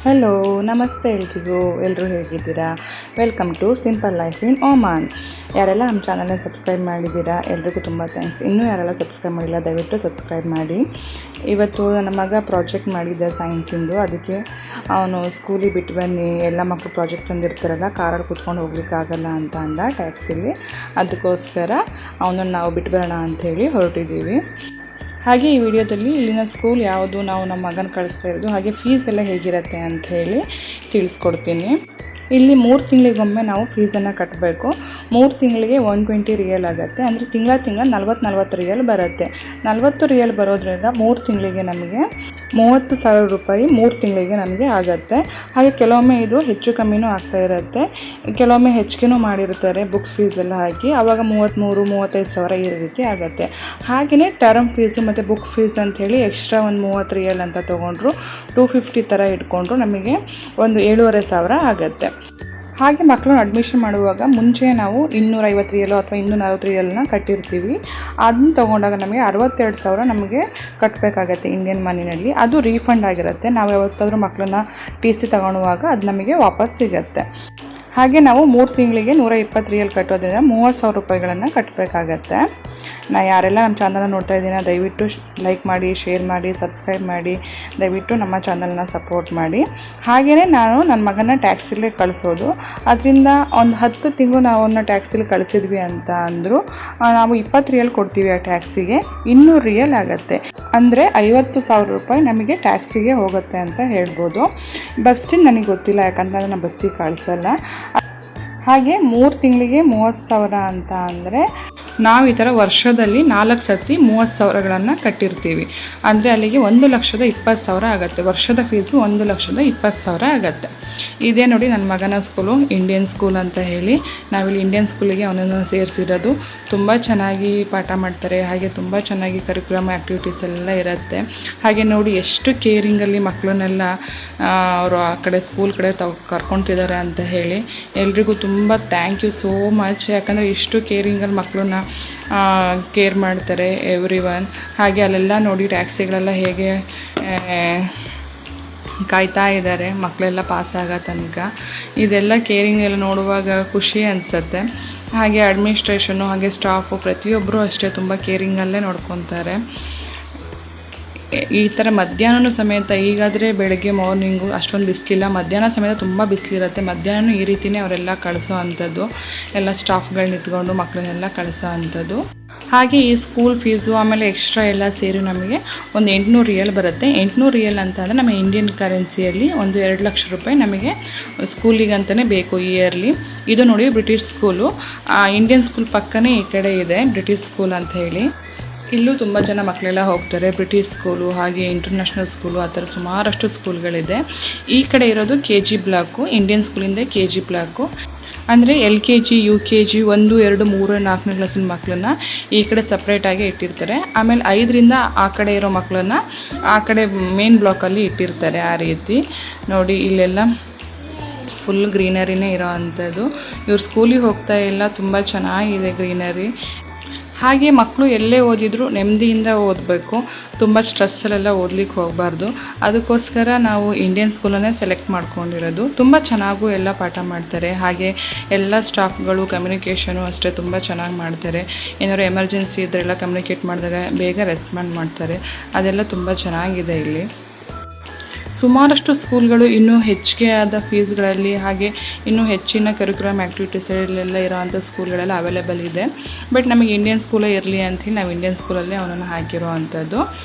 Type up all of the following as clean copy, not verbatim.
Hello ನಮಸ್ತೆ ಎಲ್ಲರೂ ಹೇಗಿದ್ದೀರಾ? Welcome to simple life in Oman. ಯಾರೆಲ್ಲ ನಮ್ಮ ಚಾನಲ್ನ ಸಬ್ಸ್ಕ್ರೈಬ್ ಮಾಡಿದ್ದೀರಾ ಎಲ್ರಿಗೂ ತುಂಬ ಥ್ಯಾಂಕ್ಸ್. ಇನ್ನೂ ಯಾರೆಲ್ಲ ಸಬ್ಸ್ಕ್ರೈಬ್ ಮಾಡಿಲ್ಲ ದಯವಿಟ್ಟು ಸಬ್ಸ್ಕ್ರೈಬ್ ಮಾಡಿ. ಇವತ್ತು ನನ್ನ ಮಗ ಪ್ರಾಜೆಕ್ಟ್ ಮಾಡಿದ್ದ ಸೈನ್ಸಿಂದು, ಅದಕ್ಕೆ ಅವನು ಸ್ಕೂಲಿಗೆ ಬಿಟ್ಟು ಬನ್ನಿ, ಎಲ್ಲ ಮಕ್ಕಳು ಪ್ರಾಜೆಕ್ಟ್ ತಂದಿರ್ತಾರಲ್ಲ, ಕಾರಲ್ಲಿ ಕೂತ್ಕೊಂಡು ಹೋಗ್ಲಿಕ್ಕಾಗಲ್ಲ ಅಂತ ಅಂದ ಟ್ಯಾಕ್ಸಿಲಿ. ಅದಕ್ಕೋಸ್ಕರ ಅವನನ್ನು ನಾವು ಬಿಟ್ಟು ಬರೋಣ ಅಂಥೇಳಿ ಹೊರಟಿದ್ದೀವಿ. ಹಾಗೆ ಈ ವಿಡಿಯೋದಲ್ಲಿ ಇಲ್ಲಿನ ಸ್ಕೂಲ್ ಯಾವುದು, ನಾವು ನಮ್ಮ ಮಗನ ಕಳಿಸ್ತಾ ಇರೋದು, ಹಾಗೆ ಫೀಸ್ ಎಲ್ಲ ಹೇಗಿರುತ್ತೆ ಅಂಥೇಳಿ ತಿಳಿಸ್ಕೊಡ್ತೀನಿ. ಇಲ್ಲಿ 3 ತಿಂಗಳಿಗೊಮ್ಮೆ ನಾವು ಫೀಸನ್ನು ಕಟ್ಟಬೇಕು. 3 ತಿಂಗಳಿಗೆ 120 ರಿಯಲ್ ಆಗುತ್ತೆ. ಅಂದರೆ ತಿಂಗಳ 40 ರಿಯಲ್ ಬರುತ್ತೆ. 40 ರಿಯಲ್ ಬರೋದ್ರಿಂದ 3 ತಿಂಗಳಿಗೆ ನಮಗೆ 30,000 ರೂಪಾಯಿ 3 ತಿಂಗಳಿಗೆ ನಮಗೆ ಆಗುತ್ತೆ. ಹಾಗೆ ಕೆಲವೊಮ್ಮೆ ಇದು ಹೆಚ್ಚು ಕಮ್ಮಿನೂ ಆಗ್ತಾ ಇರುತ್ತೆ, ಕೆಲವೊಮ್ಮೆ ಹೆಚ್ಚಿಗೆನೂ ಮಾಡಿರ್ತಾರೆ ಬುಕ್ಸ್ ಫೀಸ್ ಎಲ್ಲ ಹಾಕಿ, ಆವಾಗ 33,000-35,000 ಈ ರೀತಿ ಆಗುತ್ತೆ. ಹಾಗೆಯೇ ಟರ್ಮ್ ಫೀಸು ಮತ್ತು ಬುಕ್ ಫೀಸ್ ಅಂಥೇಳಿ ಎಕ್ಸ್ಟ್ರಾ ಒಂದು 30 ರಿಯಲ್ ಅಂತ ತೊಗೊಂಡ್ರು 250 ಥರ ಇಟ್ಕೊಂಡ್ರು ನಮಗೆ ಒಂದು 7,500 ಆಗುತ್ತೆ. ಹಾಗೆ ಮಕ್ಕಳನ್ನ ಅಡ್ಮಿಷನ್ ಮಾಡುವಾಗ ಮುಂಚೆ ನಾವು 250 ರಿಯಲು ಅಥವಾ 240 ರಿಯಲ್ನ ಕಟ್ಟಿರ್ತೀವಿ. ಅದನ್ನ ತೊಗೊಂಡಾಗ ನಮಗೆ 62,000 ನಮಗೆ ಕಟ್ಟಬೇಕಾಗತ್ತೆ ಇಂಡಿಯನ್ ಮನಿನಲ್ಲಿ. ಅದು ರೀಫಂಡ್ ಆಗಿರುತ್ತೆ. ನಾವು ಯಾವತ್ತಾದರೂ ಮಕ್ಕಳನ್ನ TC ತಗೊಳ್ಳುವಾಗ ಅದು ನಮಗೆ ವಾಪಸ್ ಸಿಗುತ್ತೆ. ಹಾಗೆ ನಾವು 3 ತಿಂಗಳಿಗೆ 120 ರಿಯಲ್ ಕಟ್ಟೋದ್ರಿಂದ 30,000 ರೂಪಾಯಿಗಳನ್ನು ಕಟ್ಟಬೇಕಾಗತ್ತೆ. ಯಾರೆಲ್ಲ ನಮ್ಮ ಚಾನಲ್ನ ನೋಡ್ತಾ ಇದ್ದೀರಾ ದಯವಿಟ್ಟು ಲೈಕ್ ಮಾಡಿ, ಶೇರ್ ಮಾಡಿ, ಸಬ್ಸ್ಕ್ರೈಬ್ ಮಾಡಿ, ದಯವಿಟ್ಟು ನಮ್ಮ ಚಾನಲ್ನ ಸಪೋರ್ಟ್ ಮಾಡಿ. ಹಾಗೆಯೇ ನಾನು ನನ್ನ ಮಗನ ಟ್ಯಾಕ್ಸಿಲೇ ಕಳಿಸೋದು. ಅದರಿಂದ ಒಂದು 10 ತಿಂಗಳು ನಾವು ಅವನ್ನ ಟ್ಯಾಕ್ಸಿಲಿ ಕಳಿಸಿದ್ವಿ ಅಂತ ಅಂದರು ನಾವು 20 ರಿಯಲ್ ಕೊಡ್ತೀವಿ ಆ ಟ್ಯಾಕ್ಸಿಗೆ, 200 ರಿಯಲ್ ಆಗುತ್ತೆ. ಅಂದರೆ 50,000 ರೂಪಾಯಿ ನಮಗೆ ಟ್ಯಾಕ್ಸಿಗೆ ಹೋಗುತ್ತೆ ಅಂತ ಹೇಳ್ಬೋದು. ಬಸ್ಸಿನ ನನಗೆ ಗೊತ್ತಿಲ್ಲ, ಯಾಕಂತಂದರೆ ನಾನು ಬಸ್ಸಿಗೆ ಕಳಿಸಲ್ಲ. ಹಾಗೆ 3 ತಿಂಗಳಿಗೆ 30,000 ಅಂತ ಅಂದರೆ ನಾವು ಈ ಥರ ವರ್ಷದಲ್ಲಿ 4 ಸತಿ 30,000ಗಳನ್ನು ಕಟ್ಟಿರ್ತೀವಿ. ಅಂದರೆ ಅಲ್ಲಿಗೆ 1,20,000 ಆಗುತ್ತೆ. ವರ್ಷದ ಫೀಸು 1,20,000 ಆಗುತ್ತೆ. ಇದೇ ನೋಡಿ ನನ್ನ ಮಗನ ಸ್ಕೂಲು, ಇಂಡಿಯನ್ ಸ್ಕೂಲ್ ಅಂತ ಹೇಳಿ. ನಾವಿಲ್ಲಿ ಇಂಡಿಯನ್ ಸ್ಕೂಲಿಗೆ ಅವನನ್ನು ಸೇರಿಸಿರೋದು. ತುಂಬ ಚೆನ್ನಾಗಿ ಪಾಠ ಮಾಡ್ತಾರೆ, ಹಾಗೆ ತುಂಬ ಚೆನ್ನಾಗಿ ಕರಿಕ್ಯುಲಮ್ ಆ್ಯಕ್ಟಿವಿಟೀಸ್ ಎಲ್ಲ ಇರುತ್ತೆ. ಹಾಗೆ ನೋಡಿ ಎಷ್ಟು ಕೇರಿಂಗಲ್ಲಿ ಮಕ್ಕಳನ್ನೆಲ್ಲ ಅವರು ಆ ಕಡೆ ಸ್ಕೂಲ್ ಕಡೆ ಕರ್ಕೊತಿದ್ದಾರೆ ಅಂತ ಹೇಳಿ. ಎಲ್ರಿಗೂ ತುಂಬ ಥ್ಯಾಂಕ್ ಯು ಸೋ ಮಚ್. ಯಾಕಂದರೆ ಇಷ್ಟು ಕೇರಿಂಗಲ್ಲಿ ಮಕ್ಕಳನ್ನ ಕೇರ್ ಮಾಡ್ತಾರೆ ಎವ್ರಿ ಒನ್. ಹಾಗೆ ಅಲ್ಲೆಲ್ಲ ನೋಡಿ ಟ್ಯಾಕ್ಸಿಗಳೆಲ್ಲ ಹೇಗೆ ಕಾಯ್ತಾ ಇದ್ದಾರೆ ಮಕ್ಕಳೆಲ್ಲ ಪಾಸ್ ಆಗೋ ತನಕ. ಇದೆಲ್ಲ ಕೇರಿಂಗ್ ಎಲ್ಲ ನೋಡುವಾಗ ಖುಷಿ ಅನಿಸುತ್ತೆ. ಹಾಗೆ ಅಡ್ಮಿನಿಸ್ಟ್ರೇಷನ್ನು ಹಾಗೆ ಸ್ಟಾಫು ಪ್ರತಿಯೊಬ್ಬರು ಅಷ್ಟೇ ತುಂಬ ಕೇರಿಂಗಲ್ಲೇ ನೋಡ್ಕೊತಾರೆ. ಈ ಥರ ಮಧ್ಯಾಹ್ನ ಸಮೇತ, ಈಗಾದರೆ ಬೆಳಗ್ಗೆ ಮಾರ್ನಿಂಗು ಅಷ್ಟೊಂದು ಬಿಸಿಲಿಲ್ಲ, ಮಧ್ಯಾಹ್ನ ಸಮೇತ ತುಂಬ ಬಿಸಿಲಿರುತ್ತೆ. ಮಧ್ಯಾಹ್ನ ಈ ರೀತಿಯೇ ಅವರೆಲ್ಲ ಕಳಿಸೋ ಅಂಥದ್ದು, ಎಲ್ಲ ಸ್ಟಾಫ್ಗಳು ನಿಂತ್ಕೊಂಡು ಮಕ್ಕಳನ್ನೆಲ್ಲ ಕಳಿಸೋ ಅಂಥದ್ದು. ಹಾಗೆ ಈ ಸ್ಕೂಲ್ ಫೀಸು ಆಮೇಲೆ ಎಕ್ಸ್ಟ್ರಾ ಎಲ್ಲ ಸೇರಿ ನಮಗೆ ಒಂದು 800 ರಿಯಲ್ ಬರುತ್ತೆ. 800 ರಿಯಲ್ ಅಂತ ಅಂದರೆ ನಮ್ಮ ಇಂಡಿಯನ್ ಕರೆನ್ಸಿಯಲ್ಲಿ ಒಂದು 2 ಲಕ್ಷ ರೂಪಾಯಿ ನಮಗೆ ಸ್ಕೂಲಿಗಂತಲೇ ಬೇಕು ಇಯರ್ಲಿ. ಇದು ನೋಡಿ ಬ್ರಿಟಿಷ್ ಸ್ಕೂಲು, ಇಂಡಿಯನ್ ಸ್ಕೂಲ್ ಪಕ್ಕನೇ ಈ ಕಡೆ ಇದೆ ಬ್ರಿಟಿಷ್ ಸ್ಕೂಲ್ ಅಂತ ಹೇಳಿ. ಇಲ್ಲೂ ತುಂಬ ಜನ ಮಕ್ಕಳೆಲ್ಲ ಹೋಗ್ತಾರೆ. ಬ್ರಿಟಿಷ್ ಸ್ಕೂಲು ಹಾಗೆ ಇಂಟರ್ನ್ಯಾಷನಲ್ ಸ್ಕೂಲು ಆ ಥರ ಸುಮಾರಷ್ಟು ಸ್ಕೂಲ್ಗಳಿದೆ. ಈ ಕಡೆ ಇರೋದು KG ಬ್ಲಾಕು, ಇಂಡಿಯನ್ ಸ್ಕೂಲಿಂದ KG ಬ್ಲಾಕು. ಅಂದರೆ LKG UKG 1, 2, 3, 4ನೇ ಕ್ಲಾಸಿನ ಮಕ್ಕಳನ್ನ ಈ ಕಡೆ ಸಪ್ರೇಟಾಗಿ ಇಟ್ಟಿರ್ತಾರೆ. ಆಮೇಲೆ 5ರಿಂದ ಆ ಕಡೆ ಇರೋ ಮಕ್ಕಳನ್ನ ಆ ಕಡೆ ಮೇನ್ ಬ್ಲಾಕಲ್ಲಿ ಇಟ್ಟಿರ್ತಾರೆ. ಆ ರೀತಿ ನೋಡಿ ಇಲ್ಲೆಲ್ಲ ಫುಲ್ ಗ್ರೀನರಿನೇ ಇರೋ ಅಂಥದ್ದು. ಇವ್ರು ಸ್ಕೂಲಿಗೆ ಹೋಗ್ತಾ ಇಲ್ಲ, ತುಂಬ ಚೆನ್ನಾಗಿದೆ ಗ್ರೀನರಿ. ಹಾಗೆ ಮಕ್ಕಳು ಎಲ್ಲೇ ಓದಿದ್ರು ನೆಮ್ಮದಿಯಿಂದ ಓದಬೇಕು, ತುಂಬ ಸ್ಟ್ರೆಸ್ಸಲ್ಲೆಲ್ಲ ಓದಲಿಕ್ಕೆ ಹೋಗಬಾರ್ದು. ಅದಕ್ಕೋಸ್ಕರ ನಾವು ಇಂಡಿಯನ್ ಸ್ಕೂಲನ್ನೇ ಸೆಲೆಕ್ಟ್ ಮಾಡ್ಕೊಂಡಿರೋದು. ತುಂಬ ಚೆನ್ನಾಗೂ ಎಲ್ಲ ಪಾಠ ಮಾಡ್ತಾರೆ. ಹಾಗೆ ಎಲ್ಲ ಸ್ಟಾಫ್ಗಳು ಕಮ್ಯುನಿಕೇಷನು ಅಷ್ಟೇ ತುಂಬ ಚೆನ್ನಾಗಿ ಮಾಡ್ತಾರೆ. ಏನಾದ್ರು ಎಮರ್ಜೆನ್ಸಿ ಇದ್ದರೆಲ್ಲ ಕಮ್ಯುನಿಕೇಟ್ ಮಾಡಿದಾಗ ಬೇಗ ರೆಸ್ಪಾಂಡ್ ಮಾಡ್ತಾರೆ. ಅದೆಲ್ಲ ತುಂಬ ಚೆನ್ನಾಗಿದೆ ಇಲ್ಲಿ. ಸುಮಾರಷ್ಟು ಸ್ಕೂಲ್ಗಳು ಇನ್ನೂ ಹೆಚ್ಚಿಗೆ ಆದ ಫೀಸ್ಗಳಲ್ಲಿ ಹಾಗೆ ಇನ್ನೂ ಹೆಚ್ಚಿನ ಕರಿಕ್ಯುಲಮ್ ಆ್ಯಕ್ಟಿವಿಟೀಸಲ್ಲೆಲ್ಲ ಇರೋವಂಥ ಸ್ಕೂಲ್ಗಳೆಲ್ಲ ಅವೈಲೇಬಲ್ ಇದೆ. ಬಟ್ ನಮಗೆ ಇಂಡಿಯನ್ ಸ್ಕೂಲೇ ಇರಲಿ ಅಂಥೇಳಿ ನಾವು ಇಂಡಿಯನ್ ಸ್ಕೂಲಲ್ಲೇ ಅವನನ್ನು ಹಾಕಿರೋ ಅಂಥದ್ದು.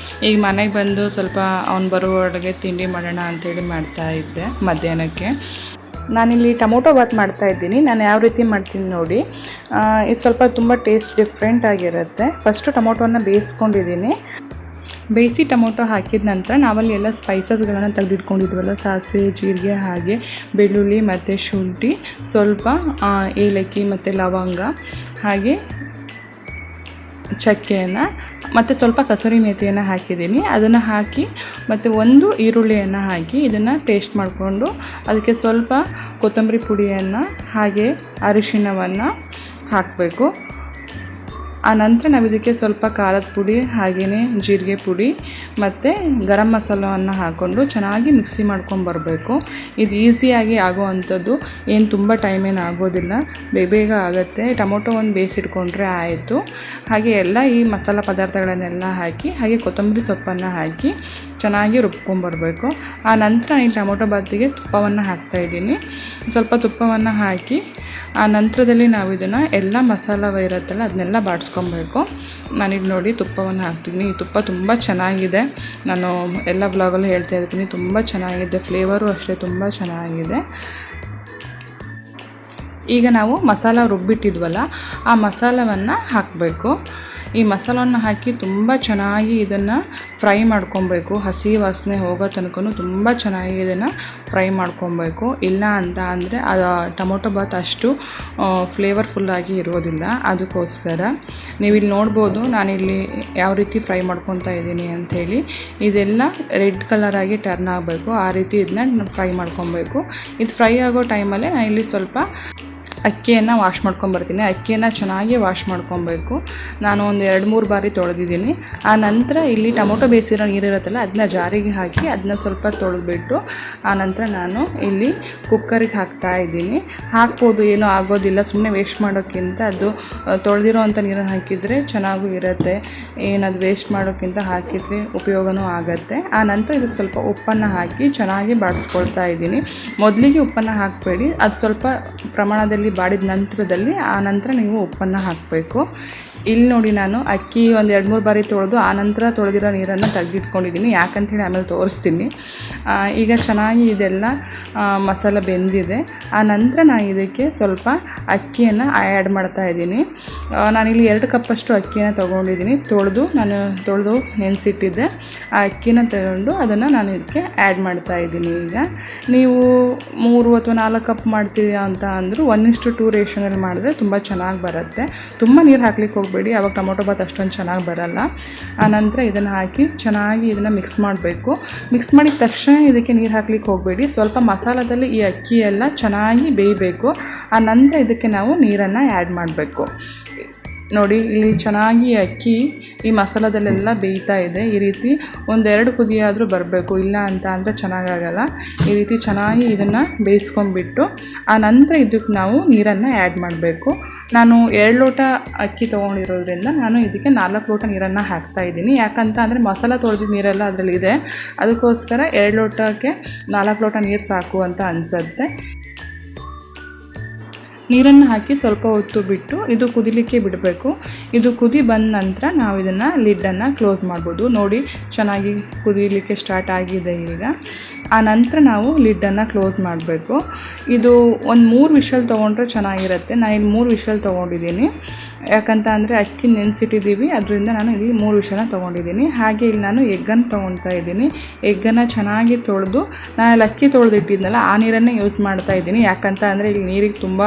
ಈಗ ಮನೆಗೆ ಬಂದು ಸ್ವಲ್ಪ ಅವ್ನು ಬರುವೊಳಗೆ ತಿಂಡಿ ಮಾಡೋಣ ಅಂಥೇಳಿ ಮಾಡ್ತಾಯಿದ್ದೆ ಮಧ್ಯಾಹ್ನಕ್ಕೆ. ನಾನಿಲ್ಲಿ ಟೊಮೊಟೊ ಬಾತ್ ಮಾಡ್ತಾಯಿದ್ದೀನಿ. ನಾನು ಯಾವ ರೀತಿ ಮಾಡ್ತೀನಿ ನೋಡಿ. ಇದು ಸ್ವಲ್ಪ ತುಂಬ ಟೇಸ್ಟ್ ಡಿಫ್ರೆಂಟ್ ಆಗಿರುತ್ತೆ. ಫಸ್ಟು ಟೊಮೊಟೊನ ಬೇಯಿಸ್ಕೊಂಡಿದ್ದೀನಿ. ಬೇಯಿಸಿ ಟೊಮೊಟೊ ಹಾಕಿದ ನಂತರ ನಾವಲ್ಲಿ ಎಲ್ಲ ಸ್ಪೈಸಸ್ಗಳನ್ನು ತೆಗೆದಿಟ್ಕೊಂಡಿದ್ವಲ್ಲ, ಸಾಸಿವೆ, ಜೀರಿಗೆ, ಹಾಗೆ ಬೆಳ್ಳುಳ್ಳಿ ಮತ್ತು ಶುಂಠಿ, ಸ್ವಲ್ಪ ಏಲಕ್ಕಿ ಮತ್ತು ಲವಂಗ, ಹಾಗೆ ಚಕ್ಕೆಯನ್ನು ಮತ್ತು ಸ್ವಲ್ಪ ಕಸೂರಿ ಮೇಥಿಯನ್ನು ಹಾಕಿದ್ದೀನಿ. ಅದನ್ನು ಹಾಕಿ ಮತ್ತು ಒಂದು ಈರುಳ್ಳಿಯನ್ನು ಹಾಕಿ ಇದನ್ನು ಪೇಸ್ಟ್ ಮಾಡಿಕೊಂಡು ಅದಕ್ಕೆ ಸ್ವಲ್ಪ ಕೊತ್ತಂಬರಿ ಪುಡಿಯನ್ನು ಹಾಗೆ ಅರಿಶಿಣವನ್ನು ಹಾಕಬೇಕು. ಆನಂತರ ನಾವು ಇದಕ್ಕೆ ಸ್ವಲ್ಪ ಖಾರದ ಪುಡಿ ಹಾಗೆಯೇ ಜೀರಿಗೆ ಪುಡಿ ಮತ್ತು ಗರಂ ಮಸಾಲವನ್ನು ಹಾಕ್ಕೊಂಡು ಚೆನ್ನಾಗಿ ಮಿಕ್ಸಿ ಮಾಡ್ಕೊಂಡು ಬರಬೇಕು. ಇದು ಈಸಿಯಾಗಿ ಆಗೋವಂಥದ್ದು, ಏನು ತುಂಬ ಟೈಮ್ ಏನು ಆಗೋದಿಲ್ಲ, ಬೇಗ ಆಗುತ್ತೆ. ಟೊಮೊಟೊ ಒಂದು ಬೇಯಿಸಿಟ್ಕೊಂಡ್ರೆ ಆಯಿತು. ಹಾಗೆ ಎಲ್ಲ ಈ ಮಸಾಲ ಪದಾರ್ಥಗಳನ್ನೆಲ್ಲ ಹಾಕಿ ಹಾಗೆ ಕೊತ್ತಂಬರಿ ಸೊಪ್ಪನ್ನು ಹಾಕಿ ಚೆನ್ನಾಗಿ ರುಬ್ಕೊಂಬರಬೇಕು. ಆ ನಂತರ ಈ ಟೊಮೊಟೊ ಬಾತಿಗೆ ತುಪ್ಪವನ್ನು ಹಾಕ್ತಾಯಿದ್ದೀನಿ. ಸ್ವಲ್ಪ ತುಪ್ಪವನ್ನು ಹಾಕಿ ಆ ನಂತರದಲ್ಲಿ ನಾವು ಇದನ್ನು ಎಲ್ಲ ಮಸಾಲ ಇರುತ್ತಲ್ಲ ಅದನ್ನೆಲ್ಲ ಬಾಡಿಸ್ಕೊಬೇಕು. ನಾನೀಗ ನೋಡಿ ತುಪ್ಪವನ್ನು ಹಾಕ್ತಿದ್ದೀನಿ. ಈ ತುಪ್ಪ ತುಂಬ ಚೆನ್ನಾಗಿದೆ, ನಾನು ಎಲ್ಲ ಬ್ಲಾಗಲ್ಲೂ ಹೇಳ್ತಾ ಇರ್ತೀನಿ, ತುಂಬ ಚೆನ್ನಾಗಿದೆ. ಫ್ಲೇವರು ಅಷ್ಟೇ ತುಂಬ ಚೆನ್ನಾಗಿದೆ. ಈಗ ನಾವು ಮಸಾಲ ರುಬ್ಬಿಟ್ಟಿದ್ವಲ್ಲ ಆ ಮಸಾಲವನ್ನು ಹಾಕಬೇಕು. ಈ ಮಸಾಲವನ್ನು ಹಾಕಿ ತುಂಬ ಚೆನ್ನಾಗಿ ಇದನ್ನು ಫ್ರೈ ಮಾಡ್ಕೊಬೇಕು. ಹಸಿ ವಾಸನೆ ಹೋಗೋ ತನಕ ತುಂಬ ಚೆನ್ನಾಗಿ ಇದನ್ನು ಫ್ರೈ ಮಾಡ್ಕೊಬೇಕು. ಇಲ್ಲ ಅಂತ ಅಂದರೆ ಟೊಮೊಟೊ ಬಾತ್ ಅಷ್ಟು ಫ್ಲೇವರ್ಫುಲ್ಲಾಗಿ ಇರೋದಿಲ್ಲ. ಅದಕ್ಕೋಸ್ಕರ ನೀವಿಲ್ಲಿ ನೋಡ್ಬೋದು ನಾನಿಲ್ಲಿ ಯಾವ ರೀತಿ ಫ್ರೈ ಮಾಡ್ಕೊತಾ ಇದ್ದೀನಿ ಅಂಥೇಳಿ. ಇದೆಲ್ಲ ರೆಡ್ ಕಲರಾಗಿ ಟರ್ನ್ ಆಗಬೇಕು, ಆ ರೀತಿ ಇದನ್ನ ಫ್ರೈ ಮಾಡ್ಕೊಬೇಕು. ಇದು ಫ್ರೈ ಆಗೋ ಟೈಮಲ್ಲೇ ನಾನು ಇಲ್ಲಿ ಸ್ವಲ್ಪ ಅಕ್ಕಿಯನ್ನು ವಾಶ್ ಮಾಡ್ಕೊಂಬರ್ತೀನಿ. ಅಕ್ಕಿಯನ್ನು ಚೆನ್ನಾಗಿ ವಾಶ್ ಮಾಡ್ಕೊಬೇಕು. ನಾನು ಒಂದು 2-3 ಬಾರಿ ತೊಳೆದಿದ್ದೀನಿ. ಆ ನಂತರ ಇಲ್ಲಿ ಟೊಮೊಟೊ ಬೇಯಿಸಿರೋ ನೀರಿರುತ್ತಲ್ಲ ಅದನ್ನ ಜಾರಿಗೆ ಹಾಕಿ ಅದನ್ನ ಸ್ವಲ್ಪ ತೊಳೆದ್ಬಿಟ್ಟು ಆ ನಂತರ ನಾನು ಇಲ್ಲಿ ಕುಕ್ಕರಿಗೆ ಹಾಕ್ತಾಯಿದ್ದೀನಿ. ಹಾಕ್ಬೋದು, ಏನೂ ಆಗೋದಿಲ್ಲ, ಸುಮ್ಮನೆ ವೇಸ್ಟ್ ಮಾಡೋಕ್ಕಿಂತ ಅದು ತೊಳೆದಿರೋ ಅಂಥ ನೀರನ್ನು ಹಾಕಿದರೆ ಚೆನ್ನಾಗೂ ಇರುತ್ತೆ. ಏನದು ವೇಸ್ಟ್ ಮಾಡೋಕ್ಕಿಂತ ಹಾಕಿದರೆ ಉಪಯೋಗನೂ ಆಗುತ್ತೆ. ಆ ನಂತರ ಇದಕ್ಕೆ ಸ್ವಲ್ಪ ಉಪ್ಪನ್ನು ಹಾಕಿ ಚೆನ್ನಾಗಿ ಬಾಡಿಸ್ಕೊಳ್ತಾ ಇದ್ದೀನಿ. ಮೊದಲಿಗೆ ಉಪ್ಪನ್ನು ಹಾಕಬೇಡಿ, ಅದು ಸ್ವಲ್ಪ ಪ್ರಮಾಣದಲ್ಲಿ ಬಾಡಿದ ನಂತರದಲ್ಲಿ ಆ ನಂತರ ನೀವು ಉಪ್ಪನ್ನು ಹಾಕಬೇಕು. ಇಲ್ಲಿ ನೋಡಿ ನಾನು ಅಕ್ಕಿ ಒಂದು 2-3 ಬಾರಿ ತೊಳೆದು ಆ ನಂತರ ತೊಳೆದಿರೋ ನೀರನ್ನು ತೆಗೆದಿಟ್ಕೊಂಡಿದ್ದೀನಿ. ಯಾಕಂತೇಳಿ ಆಮೇಲೆ ತೋರಿಸ್ತೀನಿ. ಈಗ ಚೆನ್ನಾಗಿ ಇದೆಲ್ಲ ಮಸಾಲ ಬೆಂದಿದೆ. ಆ ನಂತರ ನಾನು ಇದಕ್ಕೆ ಸ್ವಲ್ಪ ಅಕ್ಕಿಯನ್ನು ಆ್ಯಡ್ ಮಾಡ್ತಾಯಿದ್ದೀನಿ. ನಾನಿಲ್ಲಿ 2 ಕಪ್ಪಷ್ಟು ಅಕ್ಕಿಯನ್ನು ತೊಗೊಂಡಿದ್ದೀನಿ. ತೊಳೆದು ನೆನೆಸಿಟ್ಟಿದ್ದೆ. ಆ ಅಕ್ಕಿನ ತಗೊಂಡು ಅದನ್ನು ನಾನು ಇದಕ್ಕೆ ಆ್ಯಡ್ ಮಾಡ್ತಾಯಿದ್ದೀನಿ. ಈಗ ನೀವು 3 ಅಥವಾ 4 ಕಪ್ ಮಾಡ್ತೀರಾ ಅಂತ ಅಂದರೂ 1:2 ರೇಷನಲ್ಲಿ ಮಾಡಿದ್ರೆ ತುಂಬ ಚೆನ್ನಾಗಿ ಬರುತ್ತೆ. ತುಂಬ ನೀರು ಹಾಕ್ಲಿಕ್ಕೆ ಹೋಗಬೇಡಿ, ಆವಾಗ ಟೊಮೊಟೊ ಬಾತ್ ಅಷ್ಟೊಂದು ಚೆನ್ನಾಗಿ ಬರಲ್ಲ. ಆನಂತರ ಇದನ್ನು ಹಾಕಿ ಚೆನ್ನಾಗಿ ಇದನ್ನು ಮಿಕ್ಸ್ ಮಾಡಬೇಕು. ಮಿಕ್ಸ್ ಮಾಡಿದ ತಕ್ಷಣ ಇದಕ್ಕೆ ನೀರು ಹಾಕ್ಲಿಕ್ಕೆ ಹೋಗಬೇಡಿ, ಸ್ವಲ್ಪ ಮಸಾಲದಲ್ಲಿ ಈ ಅಕ್ಕಿ ಎಲ್ಲ ಚೆನ್ನಾಗಿ ಬೇಯಬೇಕು. ಆ ನಂತರ ಇದಕ್ಕೆ ನಾವು ನೀರನ್ನು ಆ್ಯಡ್ ಮಾಡಬೇಕು. ನೋಡಿ ಇಲ್ಲಿ ಚೆನ್ನಾಗಿ ಅಕ್ಕಿ ಈ ಮಸಾಲದಲ್ಲೆಲ್ಲ ಬೇಯ್ತಾ ಇದೆ. ಈ ರೀತಿ 1-2 ಕುದಿಯಾದರೂ ಬರಬೇಕು, ಇಲ್ಲ ಅಂತ ಅಂದರೆ ಚೆನ್ನಾಗಾಗಲ್ಲ. ಈ ರೀತಿ ಚೆನ್ನಾಗಿ ಇದನ್ನು ಬೇಯಿಸ್ಕೊಂಡ್ಬಿಟ್ಟು ಆ ನಂತರ ಇದಕ್ಕೆ ನಾವು ನೀರನ್ನು ಆ್ಯಡ್ ಮಾಡಬೇಕು. ನಾನು 2 ಲೋಟ ಅಕ್ಕಿ ತೊಗೊಂಡಿರೋದ್ರಿಂದ ನಾನು ಇದಕ್ಕೆ 4 ಲೋಟ ನೀರನ್ನು ಹಾಕ್ತಾಯಿದ್ದೀನಿ. ಯಾಕಂತ ಅಂದರೆ ಮಸಾಲ ತೊಳೆದಿದ್ದ ನೀರೆಲ್ಲ ಅದರಲ್ಲಿದೆ, ಅದಕ್ಕೋಸ್ಕರ 2 ಲೋಟಕ್ಕೆ 4 ಲೋಟ ನೀರು ಸಾಕು ಅಂತ ಅನಿಸುತ್ತೆ. ನೀರನ್ನು ಹಾಕಿ ಸ್ವಲ್ಪ ಹೊತ್ತು ಬಿಟ್ಟು ಇದು ಕುದಿಲಿಕ್ಕೆ ಬಿಡಬೇಕು. ಇದು ಕುದಿ ಬಂದ ನಂತರ ನಾವು ಇದನ್ನು ಲಿಡ್ಡನ್ನು ಕ್ಲೋಸ್ ಮಾಡ್ಬೋದು. ನೋಡಿ ಚೆನ್ನಾಗಿ ಕುದಿಲಿಕ್ಕೆ ಸ್ಟಾರ್ಟ್ ಆಗಿದೆ ಈಗ. ಆ ನಂತರ ನಾವು ಲಿಡ್ಡನ್ನು ಕ್ಲೋಸ್ ಮಾಡಬೇಕು. ಇದು ಒಂದು 3 ವಿಷಲ್ ತೊಗೊಂಡ್ರೆ ಚೆನ್ನಾಗಿರುತ್ತೆ. ನಾನು ಇಲ್ಲಿ 3 ವಿಷಲ್ ತೊಗೊಂಡಿದ್ದೀನಿ. ಯಾಕಂತ ಅಂದರೆ ಅಕ್ಕಿ ನೆನೆಸಿಟ್ಟಿದ್ದೀವಿ, ಅದರಿಂದ ನಾನು ಇಲ್ಲಿ 3 ವಿಷಲನ ತೊಗೊಂಡಿದ್ದೀನಿ. ಹಾಗೆ ಇಲ್ಲಿ ನಾನು ಎಗ್ಗನ್ನು ತೊಗೊಳ್ತಾ ಇದ್ದೀನಿ. ಎಗ್ಗನ್ನು ಚೆನ್ನಾಗಿ ತೊಳೆದು ನಾನು ಅಕ್ಕಿ ತೊಳೆದಿಟ್ಟಿದ್ನಲ್ಲ ಆ ನೀರನ್ನೇ ಯೂಸ್ ಮಾಡ್ತಾ ಇದ್ದೀನಿ. ಯಾಕಂತ ಅಂದರೆ ಇಲ್ಲಿ ನೀರಿಗೆ ತುಂಬ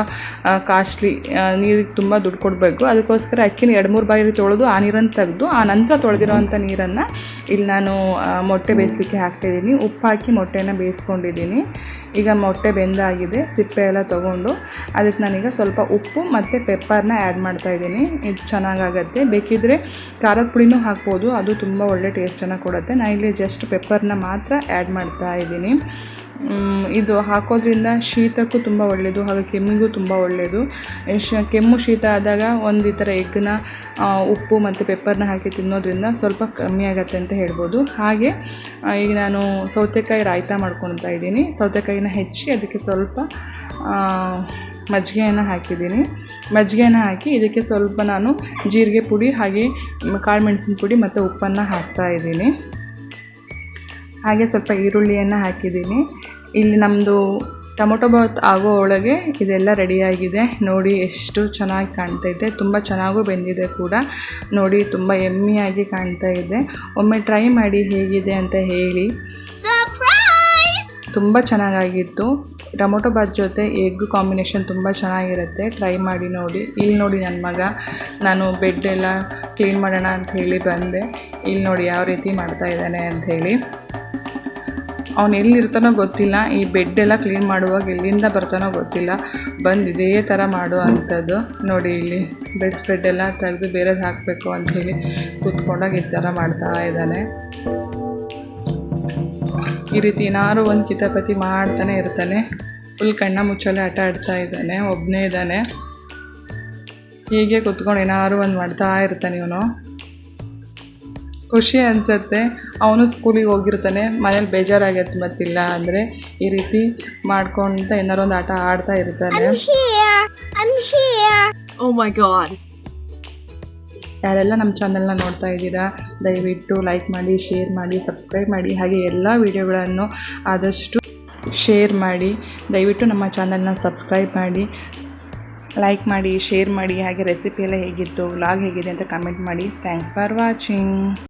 ಕಾಸ್ಟ್ಲಿ, ನೀರಿಗೆ ತುಂಬ ದುಡ್ಡು ಕೊಡಬೇಕು. ಅದಕ್ಕೋಸ್ಕರ ಅಕ್ಕಿನ 2-3 ಬಾರಿ ತೊಳೆದು ಆ ನೀರನ್ನು ತೆಗೆದು ಆ ನಂತರ ತೊಳೆದಿರೋವಂಥ ನೀರನ್ನು ಇಲ್ಲಿ ನಾನು ಮೊಟ್ಟೆ ಬೇಯಿಸಲಿಕ್ಕೆ ಹಾಕ್ತಾಯಿದ್ದೀನಿ. ಉಪ್ಪು ಹಾಕಿ ಮೊಟ್ಟೆಯನ್ನು ಬೇಯಿಸ್ಕೊಂಡಿದ್ದೀನಿ. ಈಗ ಮೊಟ್ಟೆ ಬೆಂದಾಗಿದೆ. ಸಿಪ್ಪೆ ಎಲ್ಲ ತೊಗೊಂಡು ಅದಕ್ಕೆ ನಾನೀಗ ಸ್ವಲ್ಪ ಉಪ್ಪು ಮತ್ತು ಪೆಪ್ಪರ್ನ ಆ್ಯಡ್ ಮಾಡ್ತಾಯಿದ್ದೀನಿ. ಇದು ಚೆನ್ನಾಗಾಗತ್ತೆ. ಬೇಕಿದ್ದರೆ ಖಾರದ ಪುಡಿನೂ ಹಾಕ್ಬೋದು, ಅದು ತುಂಬ ಒಳ್ಳೆ ಟೇಸ್ಟನ್ನು ಕೊಡುತ್ತೆ. ನಾನು ಇಲ್ಲಿ ಜಸ್ಟ್ ಪೆಪ್ಪರ್ನ ಮಾತ್ರ ಆ್ಯಡ್ ಮಾಡ್ತಾ ಇದ್ದೀನಿ. ಇದು ಹಾಕೋದ್ರಿಂದ ಶೀತಕ್ಕೂ ತುಂಬ ಒಳ್ಳೆಯದು, ಹಾಗೆ ಕೆಮ್ಮಿಗೂ ತುಂಬ ಒಳ್ಳೆಯದು. ಕೆಮ್ಮು ಶೀತ ಆದಾಗ ಒಂದು ಈ ಥರ ಎಗ್ಗನ್ನ ಉಪ್ಪು ಮತ್ತು ಪೆಪ್ಪರ್ನ ಹಾಕಿ ತಿನ್ನೋದ್ರಿಂದ ಸ್ವಲ್ಪ ಕಮ್ಮಿ ಆಗುತ್ತೆ ಅಂತ ಹೇಳ್ಬೋದು. ಹಾಗೆ ಈಗ ನಾನು ಸೌತೆಕಾಯಿ ರಾಯ್ತ ಮಾಡ್ಕೊಳ್ತಾ ಇದ್ದೀನಿ. ಸೌತೆಕಾಯಿನ ಹೆಚ್ಚಿ ಅದಕ್ಕೆ ಸ್ವಲ್ಪ ಮಜ್ಜಿಗೆಯನ್ನು ಹಾಕಿದ್ದೀನಿ. ಮಜ್ಜಿಗೆಯನ್ನು ಹಾಕಿ ಇದಕ್ಕೆ ಸ್ವಲ್ಪ ನಾನು ಜೀರಿಗೆ ಪುಡಿ ಹಾಗೆ ಕಾಳು ಮೆಣಸಿನ ಪುಡಿ ಮತ್ತು ಉಪ್ಪನ್ನು ಹಾಕ್ತಾಯಿದ್ದೀನಿ. ಹಾಗೆ ಸ್ವಲ್ಪ ಈರುಳ್ಳಿಯನ್ನು ಹಾಕಿದ್ದೀನಿ. ಇಲ್ಲಿ ನಮ್ಮದು ಟೊಮೊಟೊ ಬಾತ್ ಆಗೋ ಒಳಗೆ ಇದೆಲ್ಲ ರೆಡಿಯಾಗಿದೆ. ನೋಡಿ ಎಷ್ಟು ಚೆನ್ನಾಗಿ ಕಾಣ್ತಾ ಇದೆ, ತುಂಬ ಚೆನ್ನಾಗೂ ಬೆಂದಿದೆ ಕೂಡ. ನೋಡಿ ತುಂಬ ಯಮ್ಮಿಯಾಗಿ ಕಾಣ್ತಾ ಇದೆ. ಒಮ್ಮೆ ಟ್ರೈ ಮಾಡಿ ಹೇಗಿದೆ ಅಂತ ಹೇಳಿ. ತುಂಬ ಚೆನ್ನಾಗಾಗಿತ್ತು. ಟೊಮೊಟೊ ಬಾತ್ ಜೊತೆ ಎಗ್ ಕಾಂಬಿನೇಷನ್ ತುಂಬ ಚೆನ್ನಾಗಿರುತ್ತೆ. ಟ್ರೈ ಮಾಡಿ ನೋಡಿ. ಇಲ್ಲಿ ನೋಡಿ ನನ್ನ ಮಗ, ನಾನು ಬೆಡ್ ಎಲ್ಲ ಕ್ಲೀನ್ ಮಾಡೋಣ ಅಂತ ಹೇಳಿ ಬಂದೆ. ಇಲ್ಲಿ ನೋಡಿ ಯಾವ ರೀತಿ ಮಾಡ್ತಾ ಇದ್ದಾನೆ ಅಂಥೇಳಿ. ಅವನು ಎಲ್ಲಿರ್ತಾನೋ ಗೊತ್ತಿಲ್ಲ. ಈ ಬೆಡ್ ಎಲ್ಲ ಕ್ಲೀನ್ ಮಾಡುವಾಗ ಎಲ್ಲಿಂದ ಬರ್ತಾನೋ ಗೊತ್ತಿಲ್ಲ, ಬಂದು ಇದೇ ಥರ ಮಾಡೋ ಅಂಥದ್ದು. ನೋಡಿ ಇಲ್ಲಿ ಬೆಡ್ ಸ್ಪ್ರೆಡ್ ಎಲ್ಲ ತೆಗೆದು ಬೇರೆದು ಹಾಕಬೇಕು ಅಂಥೇಳಿ ಕೂತ್ಕೊಂಡಾಗ ಈ ಥರ ಮಾಡ್ತಾ ಇದ್ದಾನೆ. ಈ ರೀತಿ ಏನಾದ್ರು ಒಂದು ಕಿತಾಪತಿ ಮಾಡ್ತಾನೆ ಇರ್ತಾನೆ. ಫುಲ್ ಕಣ್ಣ ಮುಚ್ಚಲೆ ಆಟ ಆಡ್ತಾ ಇದ್ದಾನೆ, ಒಬ್ಬನೇ ಇದ್ದಾನೆ. ಹೀಗೆ ಕೂತ್ಕೊಂಡು ಏನಾದ್ರು ಒಂದು ಮಾಡ್ತಾ ಇರ್ತಾನೆ ಇವನು. ಖುಷಿ ಅನಿಸುತ್ತೆ. ಅವನು ಸ್ಕೂಲಿಗೆ ಹೋಗಿರ್ತಾನೆ, ಮನೇಲಿ ಬೇಜಾರಾಗತ್ತೆ ಮತ್ತಿಲ್ಲ ಅಂದರೆ ಈ ರೀತಿ ಮಾಡ್ಕೊತ ಏನಾರು ಒಂದು ಆಟ ಆಡ್ತಾ ಇರ್ತಾನೆ. Oh my god. ಯಾರೆಲ್ಲ ನಮ್ಮ ಚಾನಲ್ನ ನೋಡ್ತಾ ಇದ್ದೀರಾ ದಯವಿಟ್ಟು ಲೈಕ್ ಮಾಡಿ, ಶೇರ್ ಮಾಡಿ, ಸಬ್ಸ್ಕ್ರೈಬ್ ಮಾಡಿ. ಹಾಗೆ ಎಲ್ಲ ವಿಡಿಯೋಗಳನ್ನು ಆದಷ್ಟು ಶೇರ್ ಮಾಡಿ. ದಯವಿಟ್ಟು ನಮ್ಮ ಚಾನಲ್ನ ಸಬ್ಸ್ಕ್ರೈಬ್ ಮಾಡಿ, ಲೈಕ್ ಮಾಡಿ, ಶೇರ್ ಮಾಡಿ. ಹಾಗೆ ರೆಸಿಪಿ ಎಲ್ಲ ಹೇಗಿತ್ತು, ವ್ಲಾಗ್ ಹೇಗಿದೆ ಅಂತ ಕಮೆಂಟ್ ಮಾಡಿ. Thanks for watching.